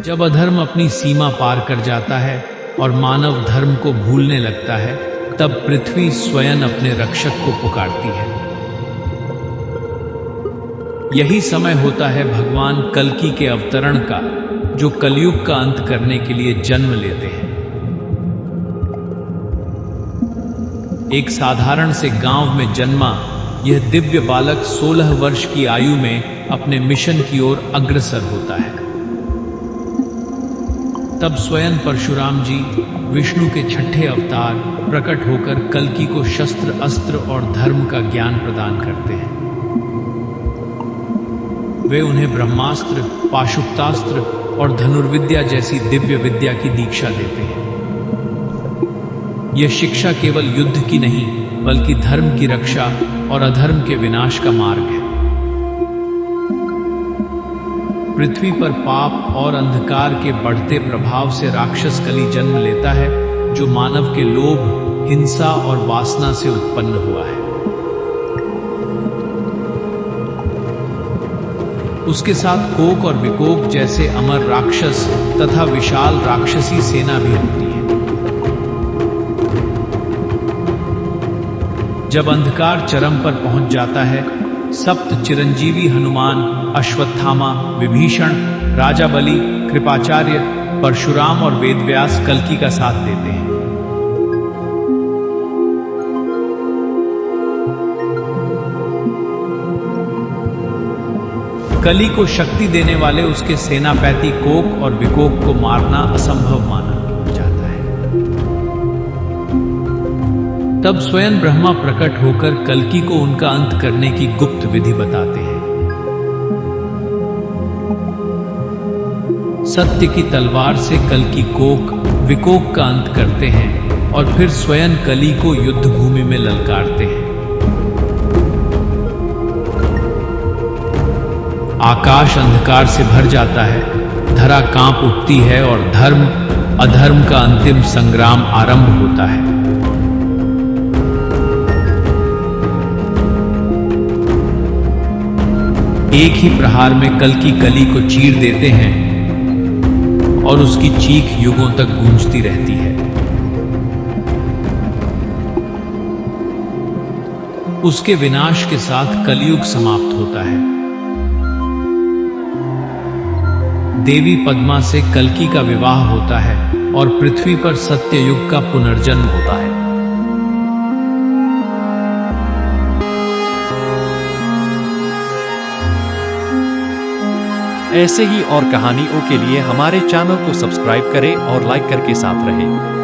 जब अधर्म अपनी सीमा पार कर जाता है और मानव धर्म को भूलने लगता है, तब पृथ्वी स्वयं अपने रक्षक को पुकारती है। यही समय होता है भगवान कल्कि के अवतरण का, जो कलयुग का अंत करने के लिए जन्म लेते हैं। एक साधारण से गांव में जन्मा यह दिव्य बालक 16 वर्ष की आयु में अपने मिशन की ओर अग्रसर होता है। तब स्वयं परशुराम जी, विष्णु के छठे अवतार, प्रकट होकर कल्कि को शस्त्र, अस्त्र और धर्म का ज्ञान प्रदान करते हैं। वे उन्हें ब्रह्मास्त्र, पाशुपतास्त्र और धनुर्विद्या जैसी दिव्य विद्या की दीक्षा देते हैं। यह शिक्षा केवल युद्ध की नहीं, बल्कि धर्म की रक्षा और अधर्म के विनाश का मार्ग है। पृथ्वी पर पाप और अंधकार के बढ़ते प्रभाव से राक्षस कली जन्म लेता है, जो मानव के लोभ, हिंसा और वासना से उत्पन्न हुआ है। उसके साथ कोक और विकोक जैसे अमर राक्षस तथा विशाल राक्षसी सेना भी होती है। जब अंधकार चरम पर पहुंच जाता है, सप्त चिरंजीवी हनुमान, अश्वत्थामा, विभीषण, राजा बलि, कृपाचार्य, परशुराम और वेदव्यास कल्कि का साथ देते हैं। कली को शक्ति देने वाले उसके सेनापति कोक और विकोक को मारना असंभव माना जाता है। तब स्वयं ब्रह्मा प्रकट होकर कल्कि को उनका अंत करने की गुप्त विधि बताते हैं। सत्य की तलवार से कल्कि कोक, विकोक का अंत करते हैं और फिर स्वयं कली को युद्ध भूमि में ललकारते हैं। आकाश अंधकार से भर जाता है, धरा कांप उठती है और धर्म अधर्म का अंतिम संग्राम आरंभ होता है। एक ही प्रहार में कल्कि कली को चीर देते हैं और उसकी चीख युगों तक गूंजती रहती है। उसके विनाश के साथ कलयुग समाप्त होता है। देवी पद्मा से कल्कि का विवाह होता है और पृथ्वी पर सत्ययुग का पुनर्जन्म होता है। ऐसे ही और कहानियों के लिए हमारे चैनल को सब्सक्राइब करें और लाइक करके साथ रहें।